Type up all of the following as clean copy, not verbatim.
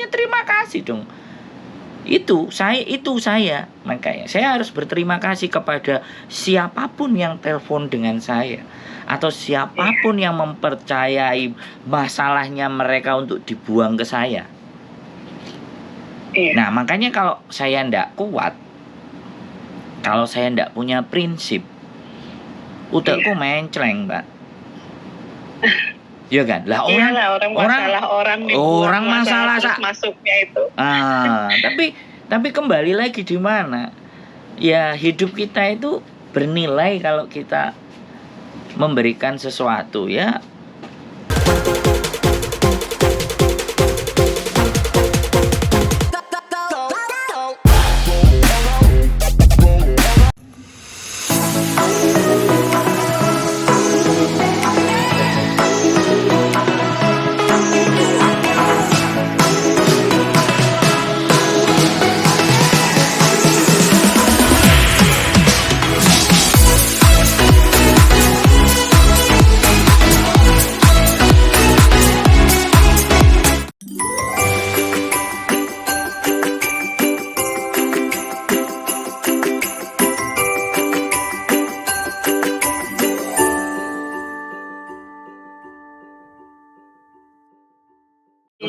terima kasih dong. Itu saya. Makanya saya harus berterima kasih kepada siapapun yang telepon dengan saya, atau siapapun yang mempercayai masalahnya mereka untuk dibuang ke saya. Nah, makanya kalau saya ndak kuat, kalau saya ndak punya prinsip, utakku mencleng, Mbak. Iya kan? Lah orang masalah masuknya itu. Tapi kembali lagi di mana? Ya, hidup kita itu bernilai kalau kita memberikan sesuatu, ya.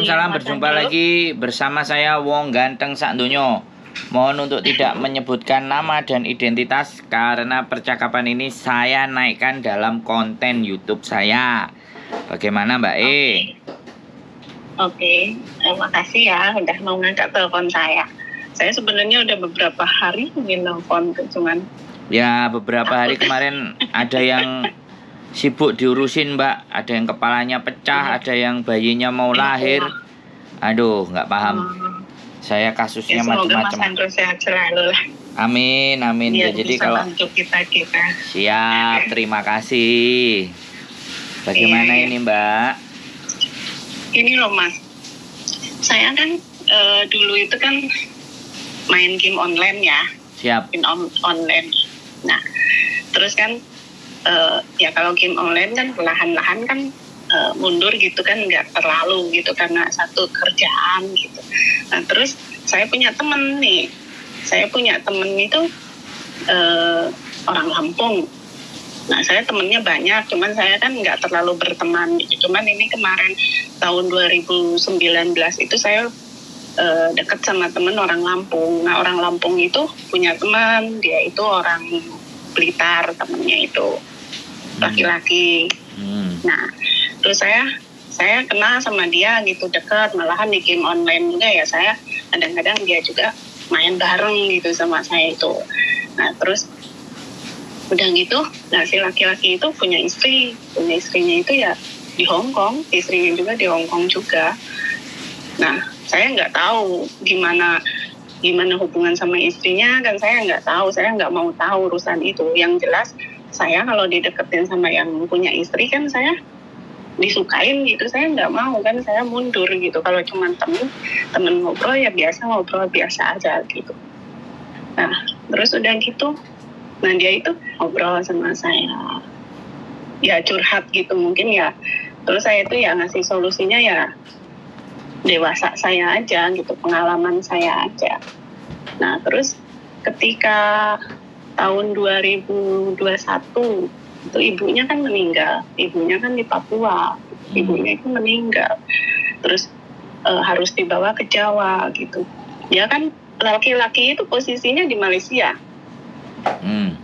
Salam, berjumpa lagi bersama saya Wong Ganteng Sakdonyo. Mohon untuk tidak menyebutkan nama dan identitas karena percakapan ini saya naikkan dalam konten YouTube saya. Bagaimana Mbak E? Oke, terima kasih ya udah mau ngangkat telepon saya. Saya sebenarnya udah beberapa hari nelfon, cuman ya beberapa hari kemarin ada yang sibuk diurusin Mbak, ada yang kepalanya pecah, ada yang bayinya mau lahir. Aduh, nggak paham. Saya kasusnya macam-macam. Semoga Mas Andro sehat selalu lah. Amin. Ya, jadi kalau kita siap, terima kasih. Bagaimana ini Mbak? Ini loh Mas, saya kan dulu itu kan main game online ya. Siap. Game online. Nah, terus kan ya kalau game online kan perlahan-lahan kan mundur gitu kan, nggak terlalu gitu karena satu kerjaan gitu. Nah terus saya punya temen itu orang Lampung. Nah saya temennya banyak, cuman saya kan nggak terlalu berteman gitu. Cuman ini kemarin tahun 2019 itu saya dekat sama temen orang Lampung. Nah orang Lampung itu punya teman, dia itu orang Blitar, temennya itu laki-laki. Nah terus saya kenal sama dia gitu, dekat, malahan di game online juga ya, saya kadang-kadang dia juga main bareng gitu sama saya itu. Nah terus udah gitu, nah si laki-laki itu punya istrinya itu ya di Hong Kong, istrinya juga di Hong Kong juga. Nah saya nggak tahu gimana hubungan sama istrinya, kan saya nggak tahu, saya nggak mau tahu urusan itu. Yang jelas saya kalau dideketin sama yang punya istri kan saya disukain gitu, saya nggak mau kan, saya mundur gitu. Kalau cuma temen ngobrol ya ngobrol biasa aja gitu. Nah terus udah gitu, nah dia itu ngobrol sama saya, ya curhat gitu mungkin ya. Terus saya itu ya ngasih solusinya ya dewasa saya aja gitu, pengalaman saya aja. Nah terus ketika tahun 2021 itu ibunya kan meninggal, ibunya kan di Papua, ibunya itu meninggal, terus harus dibawa ke Jawa gitu. Dia kan laki-laki itu posisinya di Malaysia.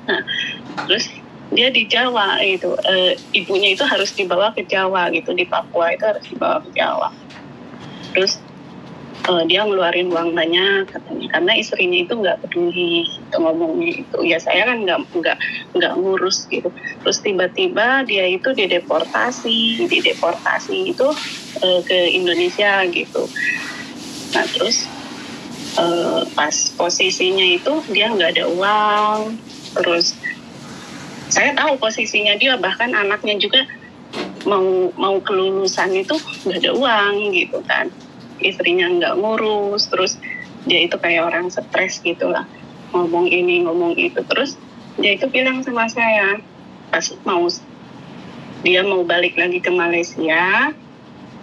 Nah terus dia di Jawa itu, ibunya itu harus dibawa ke Jawa gitu, di Papua itu harus dibawa ke Jawa. Terus dia ngeluarin uang banyak katanya, karena istrinya itu nggak peduli gitu, ngomongnya itu ya saya kan nggak ngurus gitu. Terus tiba-tiba dia itu dideportasi itu ke Indonesia gitu. Nah terus pas posisinya itu dia nggak ada uang, terus saya tahu posisinya dia, bahkan anaknya juga mau kelulusan itu nggak ada uang gitu kan. Istrinya nggak ngurus, terus dia itu kayak orang stres gitu lah, ngomong ini ngomong itu. Terus dia itu bilang sama saya pas dia mau balik lagi ke Malaysia,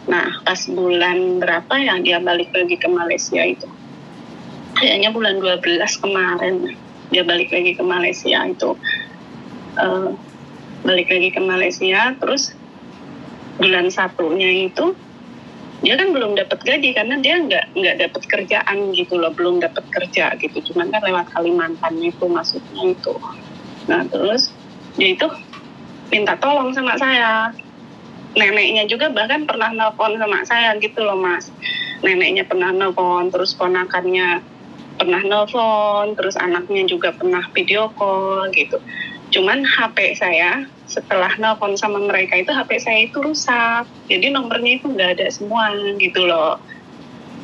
Nah, pas bulan berapa ya dia balik lagi ke Malaysia itu? Kayaknya bulan 12 kemarin dia balik lagi ke Malaysia itu. Balik lagi ke Malaysia, terus bulan satunya itu dia kan belum dapat gaji karena dia nggak dapat kerjaan gitu loh, belum dapat kerja gitu, cuman kan lewat Kalimantan itu masuknya itu. Nah terus dia itu minta tolong sama saya, neneknya juga bahkan pernah nelpon sama saya gitu loh Mas. Neneknya pernah nelpon, terus ponakannya pernah nelpon, terus anaknya juga pernah video call gitu. Cuman HP saya setelah nelpon sama mereka itu HP saya itu rusak. Jadi nomornya itu nggak ada semua gitu loh.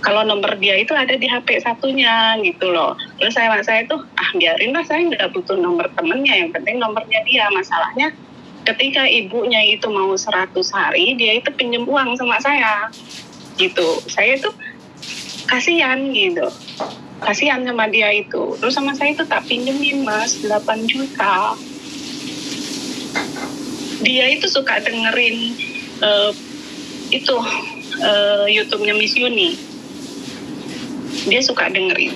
Kalau nomor dia itu ada di HP satunya gitu loh. Terus saya tuh biarin lah, saya nggak butuh nomor temennya, yang penting nomornya dia. Masalahnya ketika ibunya itu mau 100 hari, dia itu pinjam uang sama saya gitu. Saya itu kasihan gitu. Kasihan sama dia itu. Terus sama saya itu tak pinjemin Mas 8 juta. Dia itu suka dengerin YouTube-nya Miss Yuni. Dia suka dengerin.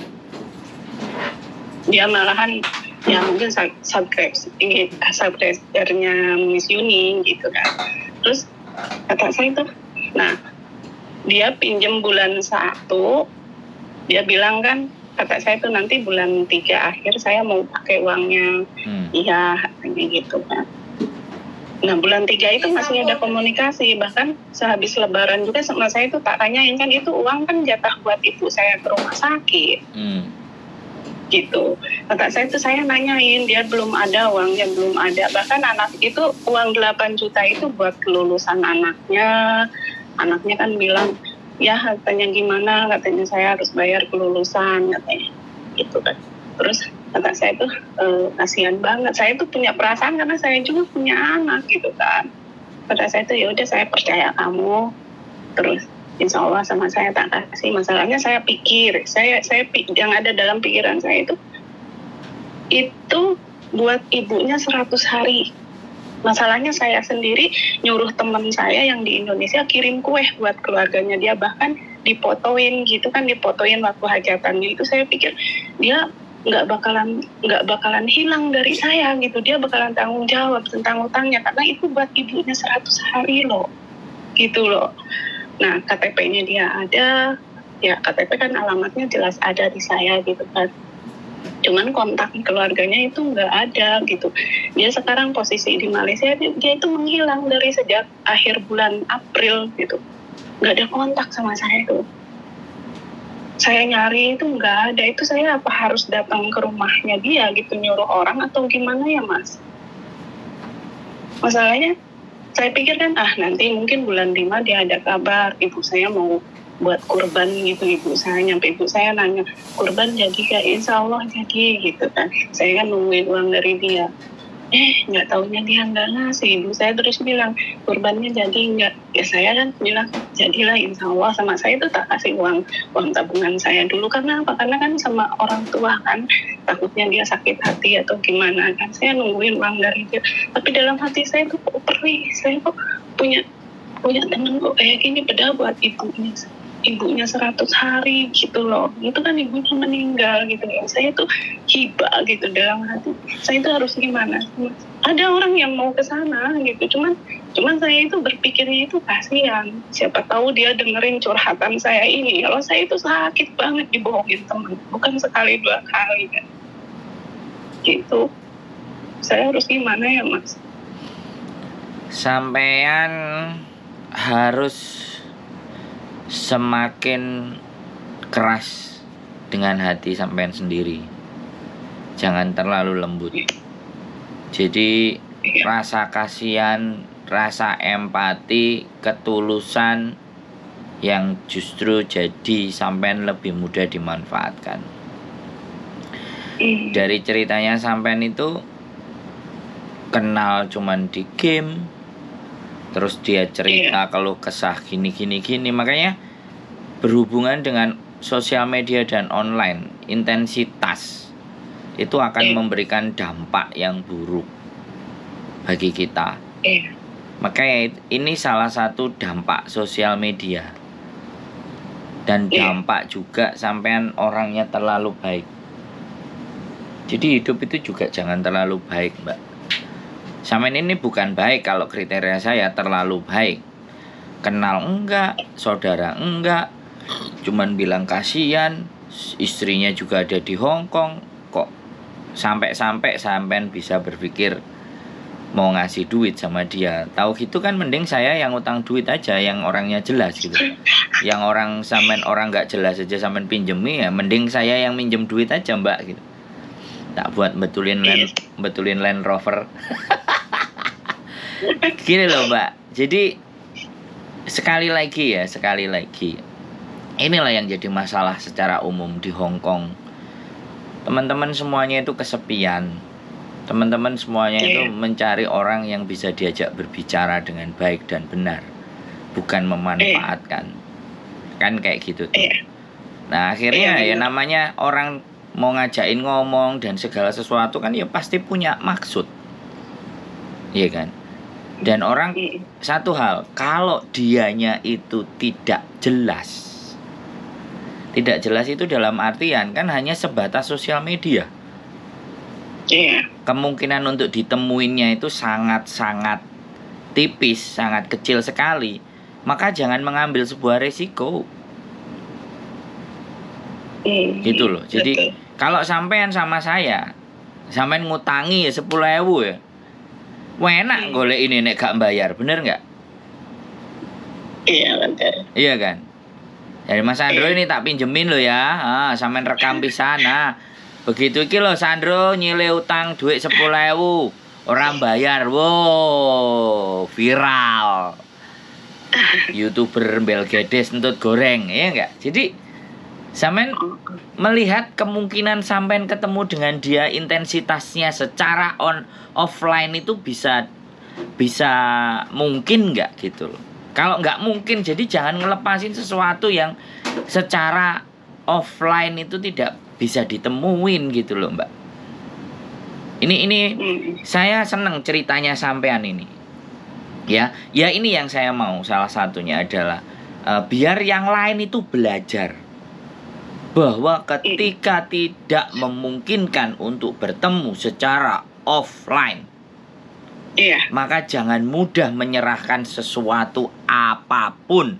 Dia malahan ya mungkin subscribernya Miss Yuni gitu kan. Terus kata saya tuh, nah dia pinjem bulan 1, dia bilang kan, kata saya tuh nanti bulan 3 akhir saya mau pakai uangnya. Iya katanya gitu kan. Nah bulan 3 itu masih ada komunikasi, bahkan sehabis lebaran juga sama saya itu tak tanyain kan, itu uang kan jatah buat ibu saya ke rumah sakit. Gitu. Kata saya tuh saya nanyain, dia belum ada uangnya, belum ada. Bahkan anak itu uang 8 juta itu buat kelulusan anaknya. Anaknya kan bilang, ya katanya gimana, katanya saya harus bayar kelulusan katanya. Gitu kan. Terus kata saya tuh kasihan banget. Saya tuh punya perasaan karena saya juga punya anak gitu kan. Kata saya tuh ya udah saya percaya kamu. Terus insya Allah sama saya tak kasih. Masalahnya saya pikir, saya yang ada dalam pikiran saya itu buat ibunya 100 hari. Masalahnya saya sendiri nyuruh teman saya yang di Indonesia kirim kue buat keluarganya dia, bahkan dipotoin gitu kan, dipotoin waktu hajatannya itu. Saya pikir dia nggak bakalan hilang dari saya gitu, dia bakalan tanggung jawab tentang utangnya karena itu buat ibunya 100 hari loh gitu loh. Nah KTP-nya dia ada, ya KTP kan alamatnya jelas ada di saya gitu kan, cuman kontak keluarganya itu nggak ada gitu. Dia sekarang posisi di Malaysia, dia itu menghilang dari sejak akhir bulan April gitu, nggak ada kontak sama saya tuh. Saya nyari itu nggak ada. Itu saya apa harus datang ke rumahnya dia gitu, nyuruh orang atau gimana ya Mas? Masalahnya saya pikir kan nanti mungkin bulan 5 dia ada kabar ibu saya mau buat kurban gitu. Ibu saya nanya, kurban jadi gak? Insya Allah jadi gitu kan. Saya kan nungguin uang dari dia. Nggak taunya dia nggak ngasih. Ibu saya terus bilang kurbannya jadi nggak. Ya saya kan bilang jadilah insya Allah. Sama saya itu tak kasih uang tabungan saya dulu. Karena apa? Karena kan sama orang tua kan, takutnya dia sakit hati atau gimana kan. Saya nungguin uang dari dia. Tapi dalam hati saya tuh kok perih. Saya kok punya temen kok kayak gini, padahal buat ibunya 100 hari gitu loh. Itu kan ibunya meninggal gitu ya. Saya tuh hibah gitu dalam hati. Saya itu harus gimana? Ada orang yang mau ke sana gitu. Cuman saya itu berpikirnya itu kasihan. Siapa tahu dia dengerin curhatan saya ini. Kalau saya itu sakit banget dibohongin teman. Bukan sekali 2 kali kan. Gitu. Saya harus gimana ya Mas? Sampean harus semakin keras dengan hati sampean sendiri, jangan terlalu lembut. Jadi rasa kasihan, rasa empati, ketulusan yang justru jadi sampean lebih mudah dimanfaatkan. Dari ceritanya sampean itu kenal cuman di game, terus dia cerita kalau kesah gini. Makanya berhubungan dengan sosial media dan online, intensitas itu akan memberikan dampak yang buruk bagi kita. Makanya ini salah satu dampak sosial media. Dan dampak juga sampean orangnya terlalu baik. Jadi hidup itu juga jangan terlalu baik, Mbak. Sampean ini bukan baik kalau kriteria saya terlalu baik. Kenal enggak, saudara enggak, cuman bilang kasihan, istrinya juga ada di Hong Kong, kok sampai-sampai sampean bisa berpikir mau ngasih duit sama dia. Tahu gitu kan mending saya yang utang duit aja, yang orangnya jelas gitu. Yang orang sampean orang nggak jelas aja sampean pinjemi, ya mending saya yang minjem duit aja, Mbak gitu. Tak buat betulin Land Rover. Gini loh, Mbak. Jadi sekali lagi, inilah yang jadi masalah secara umum di Hong Kong. Teman-teman semuanya itu kesepian. Teman-teman semuanya itu mencari orang yang bisa diajak berbicara dengan baik dan benar, bukan memanfaatkan. Kan kayak gitu tuh. Nah akhirnya ya namanya orang mau ngajakin ngomong dan segala sesuatu kan ya pasti punya maksud, iya kan? Dan orang satu hal, kalau dianya itu tidak jelas itu dalam artian kan hanya sebatas sosial media. Kemungkinan untuk ditemuinnya itu sangat-sangat tipis, sangat kecil sekali. Maka jangan mengambil sebuah resiko. Gitu loh. Jadi kalau sampean sama saya, sampean ngutangi ya 10.000 ya. Enak golek ini nek gak bayar, bener nggak? Iya bener. Iya kan? Jadi Mas Sandro ini tak pinjemin lo ya. Sampean rekam pisan. Begitu iki lho Sandro nyile utang duit 10.000, orang bayar. Wow, viral. YouTuber Bel Gedes entut goreng, ya enggak? Jadi sampean melihat kemungkinan sampean ketemu dengan dia intensitasnya secara offline itu bisa mungkin enggak gitu loh. Kalau enggak mungkin, jadi jangan ngelepasin sesuatu yang secara offline itu tidak bisa ditemuin gitu loh, Mbak. Ini saya seneng ceritanya sampean ini. Ya ini yang saya mau, salah satunya adalah biar yang lain itu belajar bahwa ketika tidak memungkinkan untuk bertemu secara offline, maka jangan mudah menyerahkan sesuatu apapun.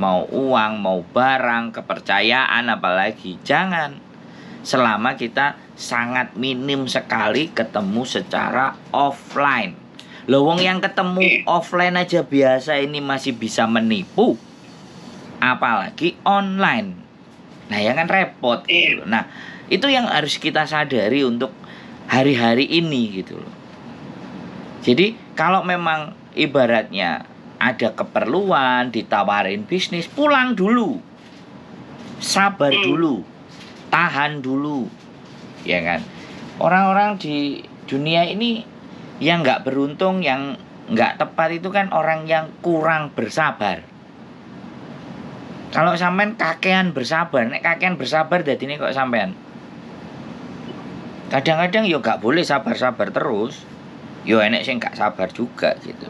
Mau uang, mau barang, kepercayaan apalagi. Jangan. Selama kita sangat minim sekali ketemu secara offline. Loh wong yang ketemu offline aja biasa ini masih bisa menipu, apalagi online. Nah ya kan repot gitu loh. Nah itu yang harus kita sadari untuk hari-hari ini gitu loh. Jadi kalau memang ibaratnya ada keperluan, ditawarin bisnis, pulang dulu. Sabar dulu. Tahan dulu. Ya kan? Orang-orang di dunia ini yang gak beruntung, yang gak tepat itu kan orang yang kurang bersabar. Kalau sampean kakean bersabar, nek kakean bersabar dadine kok sampean. Kadang-kadang yo gak boleh sabar-sabar terus. Yo enek sing gak sabar juga gitu.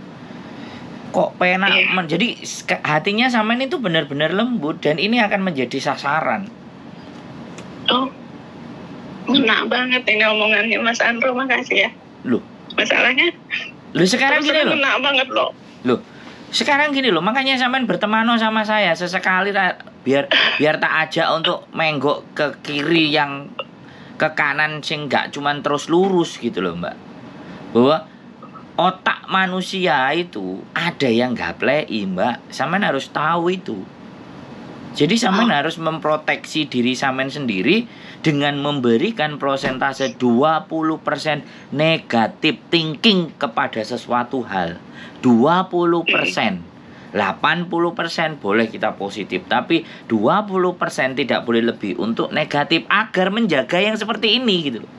Kok penak jadi hatinya sampean itu benar-benar lembut dan ini akan menjadi sasaran. Enak banget ini omongannya Mas Andro, makasih ya. Loh, masalahnya sekarang gini loh. Enak banget loh. Sekarang gini loh, makanya sampean berteman sama saya sesekali biar tak ajak untuk menggok ke kiri yang ke kanan sing gak cuman terus lurus gitu loh, Mbak. Bahwa otak manusia itu ada yang gaplei, Mbak. Sampean harus tahu itu. Jadi sampean harus memproteksi diri sampean sendiri dengan memberikan persentase 20% negatif thinking kepada sesuatu hal. 20%. 80% boleh kita positif, tapi 20% tidak boleh lebih untuk negatif agar menjaga yang seperti ini gitu loh.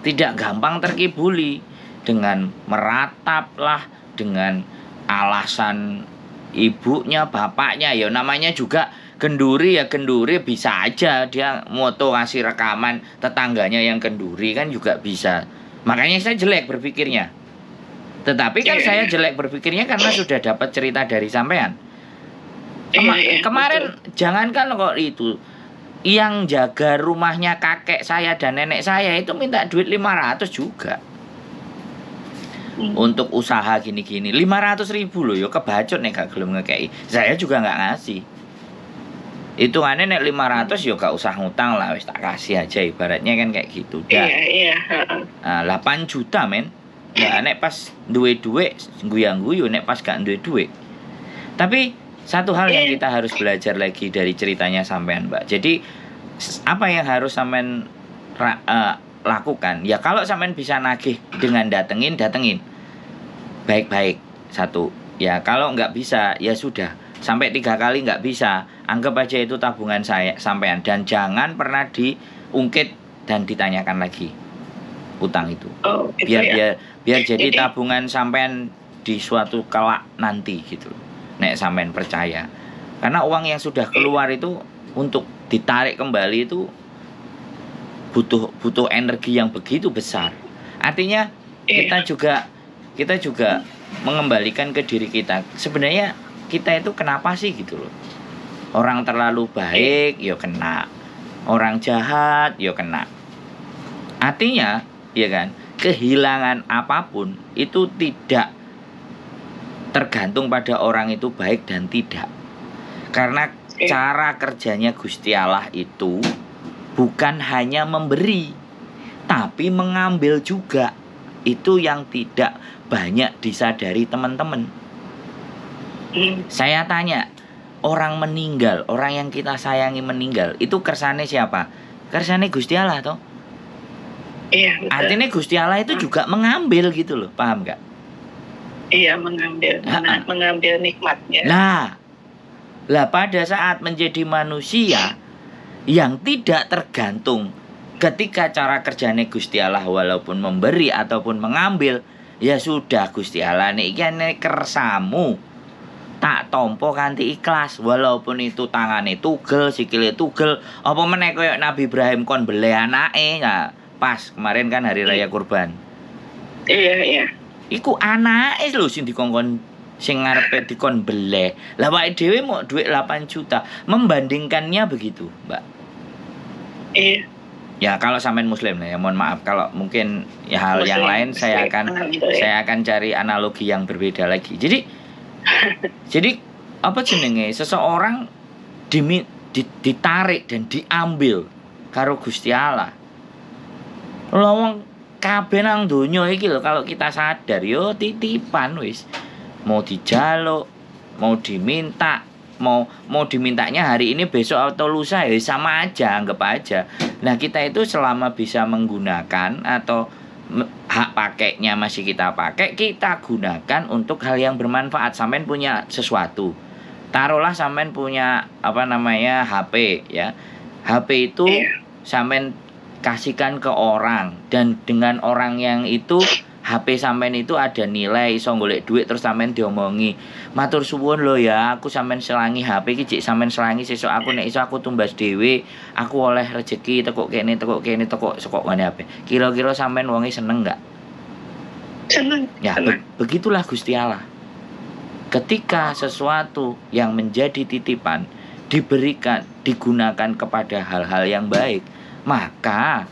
Tidak gampang terkibuli dengan meratap lah, dengan alasan ibunya, bapaknya. Ya namanya juga genduri ya genduri, bisa aja dia moto ngasih rekaman tetangganya yang genduri kan juga bisa. Makanya saya jelek berpikirnya. Tetapi kan saya jelek berpikirnya karena sudah dapat cerita dari sampean. Kemarin betul. Jangankan kok itu, yang jaga rumahnya kakek saya dan nenek saya itu minta duit 500 juga. Untuk usaha gini-gini 500.000 loh, yo kebacut nih gak gelem ngekei. Saya juga nggak ngasih. Hitungannya nek 500 yo gak usah ngutang lah, wis tak kasih aja, ibaratnya kan kayak gitu. Iya. Nah, 8 juta men. Nah, nek pas duwe duit guyu-guyu, nek pas gak duwe duit. Tapi satu hal yang kita harus belajar lagi dari ceritanya sampean, Mbak. Jadi apa yang harus sampean lakukan? Ya kalau sampean bisa nagih dengan datengin baik-baik. Satu. Ya kalau nggak bisa ya sudah, sampai 3 kali nggak bisa, anggap aja itu tabungan saya sampean, dan jangan pernah diungkit dan ditanyakan lagi utang itu. Biar jadi tabungan sampean di suatu kelak nanti gitu. Nek sampean percaya. Karena uang yang sudah keluar itu untuk ditarik kembali itu butuh energi yang begitu besar. Artinya kita juga mengembalikan ke diri kita. Sebenarnya kita itu kenapa sih gitu loh. Orang terlalu baik ya kena, orang jahat ya kena. Artinya ya kan, kehilangan apapun itu tidak tergantung pada orang itu baik dan tidak. Karena cara kerjanya Gusti Allah itu bukan hanya memberi, tapi mengambil juga. Itu yang tidak banyak disadari teman-teman. Saya tanya, orang meninggal, orang yang kita sayangi meninggal, itu kersane siapa? Kersane Gusti Allah toh? Iya, betul. Artinya Gusti Allah itu juga mengambil gitu loh, paham gak? Iya, mengambil nikmatnya. Lah pada saat menjadi manusia yang tidak tergantung, ketika cara kerjanya Gusti Allah walaupun memberi ataupun mengambil, ya sudah Gusti Allah niki kersamu tak tompo kanthi ikhlas, walaupun itu tangane tugel, sikile tugel, apa meneh koyo Nabi Ibrahim kon bele anake. Nah, pas kemarin kan hari raya kurban. Iya. Iku anake lho sing dikongkon, sing ngarepe dikon bele. Lah awake dhewe mau duit 8 juta. Membandingkannya begitu, Mbak. Iya. Ya kalau sampean muslim ya, mohon maaf kalau mungkin ya hal muslim, yang lain saya akan cari analogi yang berbeda lagi. Jadi apa jenenge, seseorang ditarik dan diambil karo Gusti Allah. Lawang kabeh nang donya iki lho, kalau kita sadar yo titipan wis. Mau dijaluk, mau diminta, mau dimintanya hari ini, besok atau lusa ya sama aja, anggap aja. Nah kita itu selama bisa menggunakan atau hak pakainya masih kita pakai, kita gunakan untuk hal yang bermanfaat. Sampean punya sesuatu, taruhlah sampean punya HP ya, HP itu sampean kasihkan ke orang, dan dengan orang yang itu HP sampean itu ada nilai, iso golek duit, terus sampean diomongi, matur suwun lho ya, aku sampean selangi HP iki cik sampean selangi, sesuk aku nek iso aku tumbas dhewe, aku oleh rezeki teko kene teko ngene HP. Kira-kira sampean wonge seneng enggak? Seneng. Ya, begitulah Gusti Allah. Ketika sesuatu yang menjadi titipan diberikan, digunakan kepada hal-hal yang baik, maka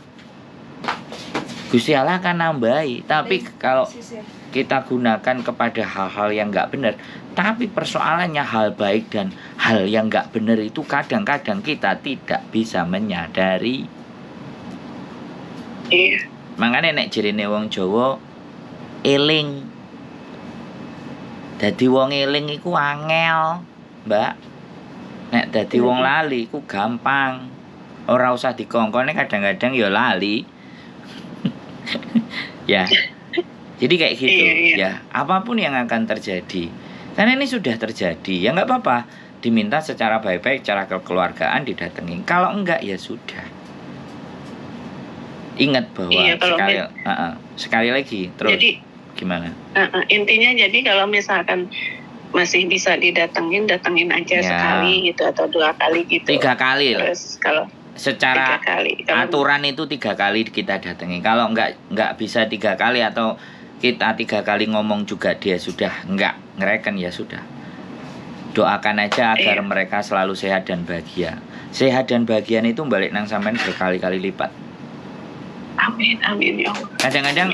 Gusti Allah akan nambahi. Tapi kalau kita gunakan kepada hal-hal yang nggak benar, tapi persoalannya hal baik dan hal yang nggak benar itu kadang-kadang kita tidak bisa menyadari. Makanya nek jerene wong Jawa eling, dadi wong eling iku angel, Mbak. Nek dadi wong lali iku gampang. Ora usah dikongkone, kadang-kadang ya lali. Ya, jadi kayak gitu. Ya, apapun yang akan terjadi, karena ini sudah terjadi, ya nggak apa-apa, diminta secara baik-baik, cara kekeluargaan didatengin. Kalau enggak ya sudah. Ingat bahwa sekali lagi terus. Jadi, gimana? Intinya jadi kalau misalkan masih bisa datengin aja sekali gitu, atau 2 kali gitu. 3 kali lah. Terus kalau secara aturan itu 3 kali kita datangi. Kalau nggak bisa 3 kali, atau kita 3 kali ngomong juga dia sudah enggak ngereken, ya sudah. Doakan aja agar mereka selalu sehat dan bahagia. Sehat dan bahagia itu balik nang sampean berkali-kali lipat. Amin, amin ya Allah. Kadang-kadang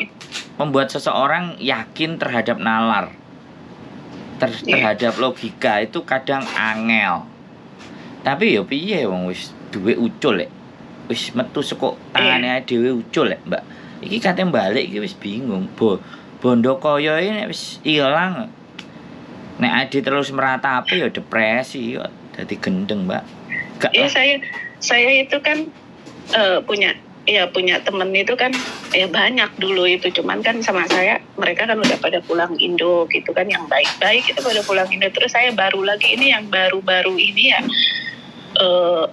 membuat seseorang yakin terhadap nalar, terhadap logika itu kadang angel. Tapi ya piye wong wis duwe ucul lek. Wis metu saka tangane dhewe ucul lek, Mbak. Iki kate balik iki wis bingung. Bondo kaya iki wis ilang. Nek ade terus meratapi ya depresi ya dadi gendeng, Mbak. Gak ya saya itu kan punya temen itu kan banyak dulu itu, cuman kan sama saya mereka kan udah pada pulang Indo gitu kan, yang baik-baik itu pada pulang Indo, terus saya baru lagi ini yang baru-baru ini ya,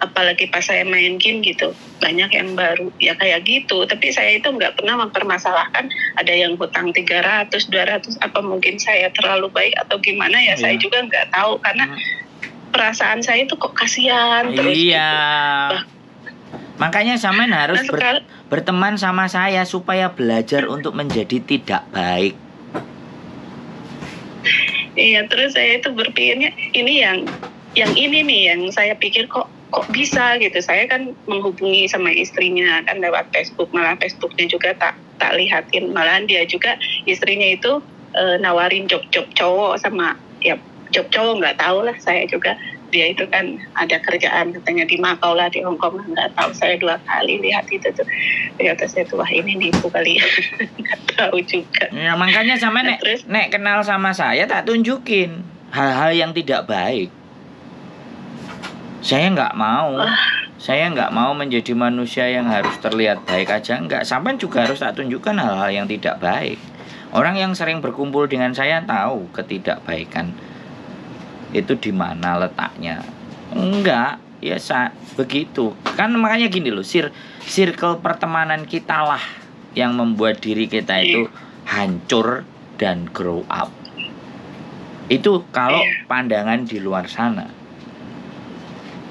apalagi pas saya main game gitu banyak yang baru ya kayak gitu, tapi saya itu nggak pernah mempermasalahkan ada yang hutang 300, 200, apa mungkin saya terlalu baik atau gimana ya, saya juga nggak tahu karena perasaan saya itu kok kasihan terus gitu. Makanya sampean harus berteman sama saya supaya belajar untuk menjadi tidak baik. Iya, terus saya itu berpikirnya ini yang ini nih yang saya pikir kok bisa gitu. Saya kan menghubungi sama istrinya kan lewat Facebook, malah Facebooknya juga tak lihatin, malahan dia juga istrinya itu nawarin job cowok sama ya job cowok nggak tahu lah, saya juga dia itu kan ada kerjaan katanya di Makau lah, di Hongkong, nggak tahu, saya 2 kali lihat itu tuh, ternyata saya tuh wah ini nipu kali ya. Nggak tahu juga ya, makanya sama nek kenal sama saya tak tunjukin hal-hal yang tidak baik. Saya nggak mau menjadi manusia yang harus terlihat baik aja, enggak, sampai juga harus tak tunjukkan hal-hal yang tidak baik. Orang yang sering berkumpul dengan saya tahu ketidakbaikan itu di mana letaknya. Enggak, ya begitu. Kan makanya gini loh, circle pertemanan kita lah yang membuat diri kita itu hancur dan grow up. Itu kalau pandangan di luar sana.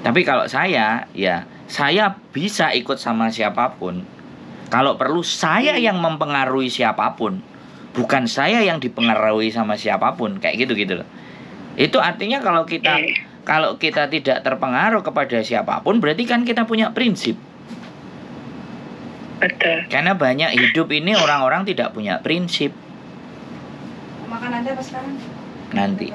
Tapi kalau saya, ya saya bisa ikut sama siapapun. Kalau perlu saya yang mempengaruhi siapapun, bukan saya yang dipengaruhi sama siapapun, kayak gitu loh. Itu artinya kalau kita tidak terpengaruh kepada siapapun, berarti kan kita punya prinsip. Betul. Karena banyak hidup ini orang-orang tidak punya prinsip. Makan Anda apa sekarang? Nanti.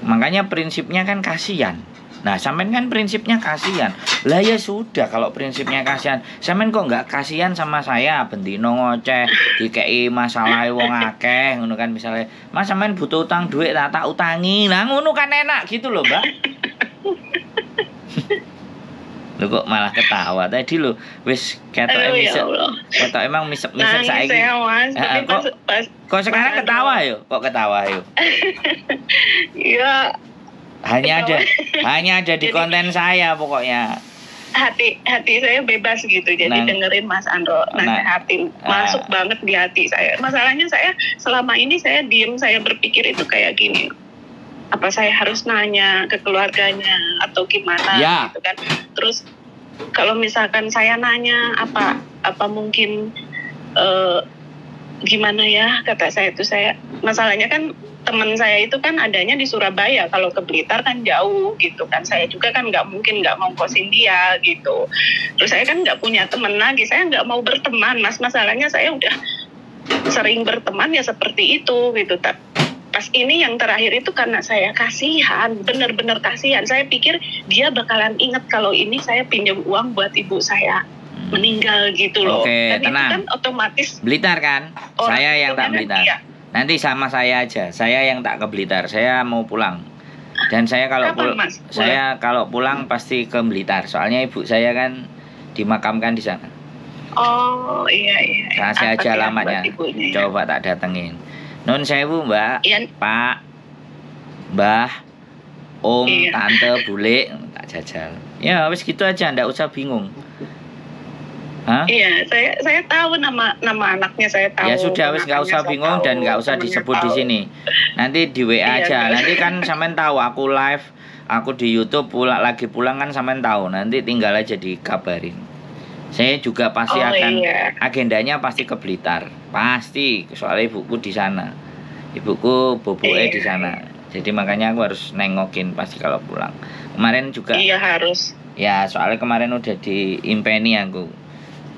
Makanya prinsipnya kan kasihan. Nah, sampean kan prinsipnya kasihan. Lah ya sudah, kalau prinsipnya kasihan, sampean kok nggak kasihan sama saya? Bendino ngoceh, dikei masalah wong akeh, ngono kan, misalnya, Mas sampean butuh utang duit, tak utangi. Nah, ngono kan enak gitu loh, Mbak. Lu kok malah ketawa tadi lo, wis ketoke misek. Ketok emang misek saiki. Kok sekarang ketawa yo? Kok ketawa yo? Iya. Hanya ada di konten saya pokoknya. Hati saya bebas gitu, jadi dengerin Mas Andro nasehatin, masuk banget di hati saya. Masalahnya saya selama ini saya diem, saya berpikir itu kayak gini, apa saya harus nanya ke keluarganya atau gimana gitu kan. Terus kalau misalkan saya nanya apa mungkin gimana ya, kata saya itu, masalahnya kan teman saya itu kan adanya di Surabaya, kalau ke Blitar kan jauh gitu kan, saya juga kan nggak mungkin nggak ngongkosin dia gitu. Terus saya kan nggak punya teman lagi, saya nggak mau berteman, Mas, masalahnya saya udah sering berteman ya seperti itu gitu. Pas ini yang terakhir itu karena saya kasihan, bener-bener kasihan, saya pikir dia bakalan inget kalau ini saya pinjam uang buat ibu saya meninggal gitu loh. Oke, dan tenang. itu kan otomatis Blitar kan, saya yang tak Blitar. Iya. Nanti sama saya aja, saya yang tak ke Blitar. Saya mau pulang. Dan saya kalau pulang pasti ke Blitar. Soalnya ibu saya kan dimakamkan di sana. Oh iya. Kasih aja alamatnya. Coba tak datengin. Nun sewu, Mbak. Iya. Pak, Mbah, Om, Tante, Bule, tak jajal. Ya wis gitu aja, ndak usah bingung. Hah? Iya, saya tahu nama anaknya, saya tahu. Ya sudah, wis nggak usah bingung dan nggak usah disebut di sini. Nanti di WA aja. Nanti kan sampean tahu aku live, aku di YouTube lagi pulang kan sampean tahu. Nanti tinggal aja dikabarin. Saya juga pasti Oh, akan iya. agendanya pasti ke Blitar. Pasti, soalnya ibuku di sana. Ibuku boboe di Iya. sana. Jadi makanya aku harus nengokin pasti kalau pulang. Kemarin juga Iya harus. ya soalnya kemarin udah diimpeni aku.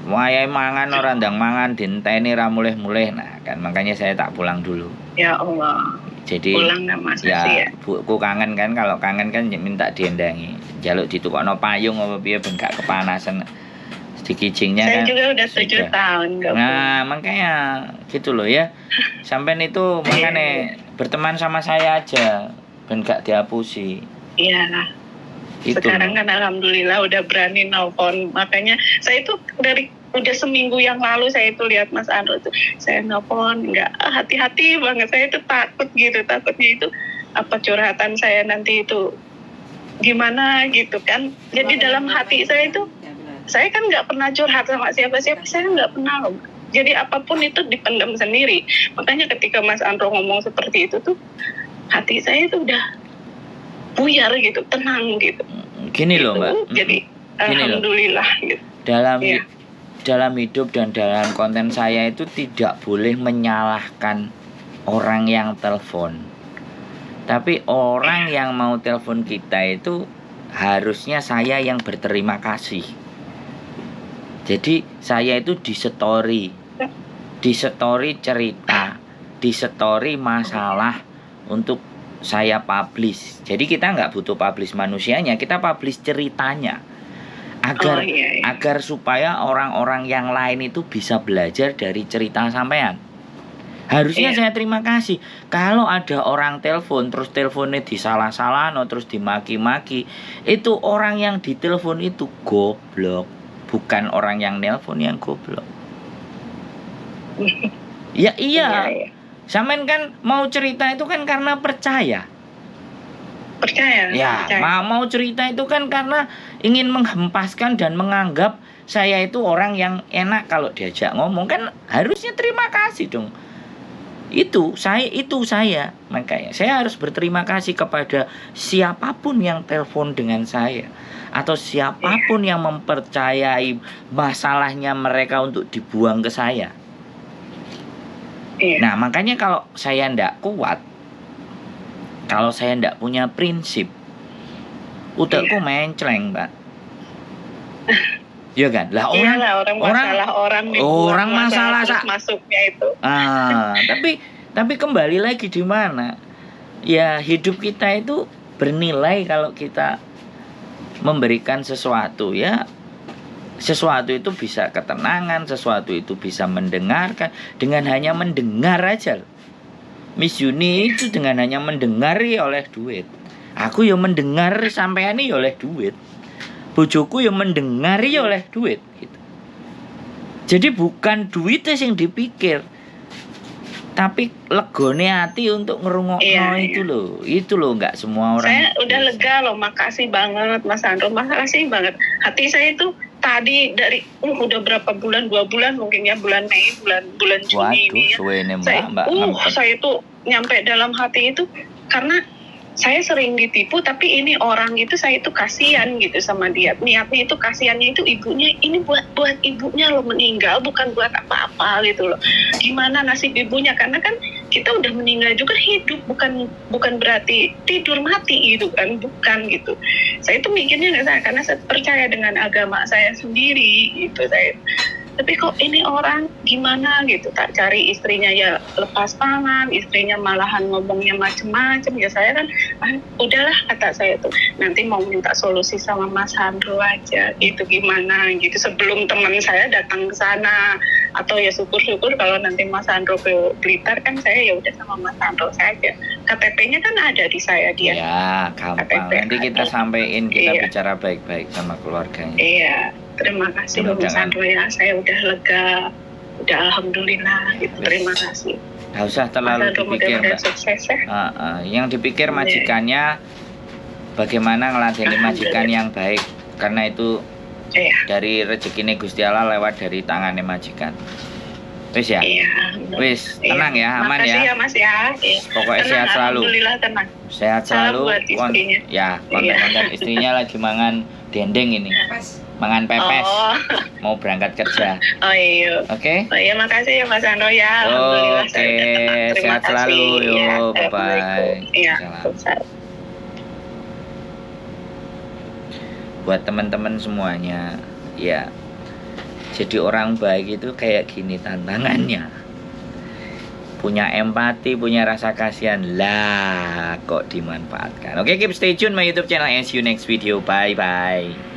Wayahe mangan ora ndang mangan dinteni ra mulih-mulih. Nah, kan makanya saya tak pulang dulu. Ya Allah. Jadi Pulang nggak masa sih ya ya? buku kangen kan, kalau kangen kan minta diendangi. Jaluk ditukokno payung apa piye ben gak kepanasan. Dikicingnya Saya kan juga udah 7 sudah. tahun nggak pulang. Nah, makanya gitu loh ya. Sampean itu makanya berteman sama saya aja ben gak dihapusi. Iya. Itu Sekarang loh. kan alhamdulillah udah berani nelfon. Makanya saya itu udah seminggu yang lalu saya itu lihat Mas Andro tuh, saya nelfon nggak hati-hati banget. Saya itu takut gitu, takutnya itu apa curhatan saya nanti itu gimana gitu kan. Jadi dalam hati saya itu, saya kan nggak pernah curhat sama siapa-siapa, saya nggak pernah loh. Jadi apapun itu dipendam sendiri. Makanya ketika Mas Andro ngomong seperti itu tuh, hati saya itu udah buyar gitu, tenang gitu. Gini loh, Gitu. Mbak. Jadi Gini loh. alhamdulillah gitu. Dalam Iya. dalam hidup dan dalam konten saya itu tidak boleh menyalahkan orang yang telepon. Tapi orang yang mau telepon kita itu harusnya saya yang berterima kasih. Jadi saya itu di story cerita, di story masalah untuk saya publish. Jadi kita nggak butuh publish manusianya, kita publish ceritanya. Agar Oh, iya, iya. agar supaya orang-orang yang lain itu bisa belajar dari cerita sampean. Harusnya Iya. saya terima kasih. Kalau ada orang telepon terus teleponnya disalah-salahno terus dimaki-maki, itu orang yang ditelepon itu goblok, bukan orang yang nelpon yang goblok. Ya iya. Iya. Sampean kan mau cerita itu kan karena percaya. Percaya. Ya, percaya. mau cerita itu kan karena ingin menghempaskan dan menganggap saya itu orang yang enak kalau diajak ngomong, kan harusnya terima kasih dong. Itu saya. Makanya saya harus berterima kasih kepada siapapun yang telepon dengan saya atau siapapun yang mempercayai masalahnya mereka untuk dibuang ke saya. Iya. Nah, makanya kalau saya ndak kuat, kalau saya ndak punya prinsip, utekku mencleng, Mbak. Iya kan? Lah Iyalah, orang masalah orang dibuang, orang masalah terus masuknya itu. Tapi kembali lagi di mana? Ya, hidup kita itu bernilai kalau kita memberikan sesuatu ya. Sesuatu itu bisa ketenangan, sesuatu itu bisa mendengarkan. Dengan hanya mendengar aja. Miss Yuni itu dengan hanya mendengar ya oleh duit. Aku ya mendengar sampean ya oleh duit. Bojoku ya mendengar ya oleh duit gitu. Jadi bukan duitnya yang dipikir, tapi legone hati untuk ngerungokno itu loh. Itu loh, nggak semua orang. Saya udah bisa. lega loh, makasih banget Mas Andro, makasih banget. Hati saya itu tadi dari udah berapa bulan, 2 bulan mungkin ya, bulan Mei, bulan Juni Waduh, ini ya. suwene Saya, Mbak ngempet. saya itu nyampe dalam hati itu karena saya sering ditipu, tapi ini orang itu saya itu kasihan gitu sama dia. Niatnya itu kasihannya itu ibunya, ini buat ibunya lo meninggal, bukan buat apa-apa gitu loh. Gimana nasib ibunya, karena kan kita udah meninggal juga hidup, bukan berarti tidur mati gitu kan, bukan gitu. Saya itu mikirnya nggak salah karena saya percaya dengan agama saya sendiri gitu saya. Tapi kok ini orang gimana gitu, tak cari istrinya ya lepas tangan, istrinya malahan ngomongnya macem-macem. Ya saya kan udahlah, kata saya tuh nanti mau minta solusi sama Mas Andro aja gitu, gimana gitu sebelum teman saya datang ke sana. Atau ya syukur-syukur kalau nanti Mas Andro ke Blitar kan saya ya udah sama Mas Andro saja. KTP-nya kan ada di saya dia. Ya, gampang. Nanti kita sampein, kita bicara baik-baik sama keluarganya. Iya, terima kasih Mas Andro ya. Saya udah lega, udah alhamdulillah gitu. Terima kasih. Gak usah terlalu dipikir, Mbak. Sukses ya. Yang dipikir majikannya bagaimana ngeladeni majikan yang baik, karena itu dari rezekine Gusti Allah lewat dari tangannya majikan. Wis ya? Iya. Wis, tenang ya, aman ya. Makasih ya Mas ya. Pokoknya tenang, sehat selalu. Alhamdulillah tenang. Sehat selalu. Salam buat istrinya. Ya, konten-konten istrinya lagi mangan Dendeng ini. Pepes. Mangan pepes. Oh, Mau berangkat kerja. oh iya. Oke? Oh iya, makasih ya Mas Andro ya. Alhamdulillah Oke, saya udah tenang. Terima sehat kasih. selalu. Yo, Ya, bye-bye. Assalamualaikum. Iya, Salam. salam. Buat teman-teman semuanya, ya, jadi orang baik itu kayak gini tantangannya. Punya empati, punya rasa kasihan, lah kok dimanfaatkan. Oke, keep stay tune my YouTube channel and see you next video. Bye bye.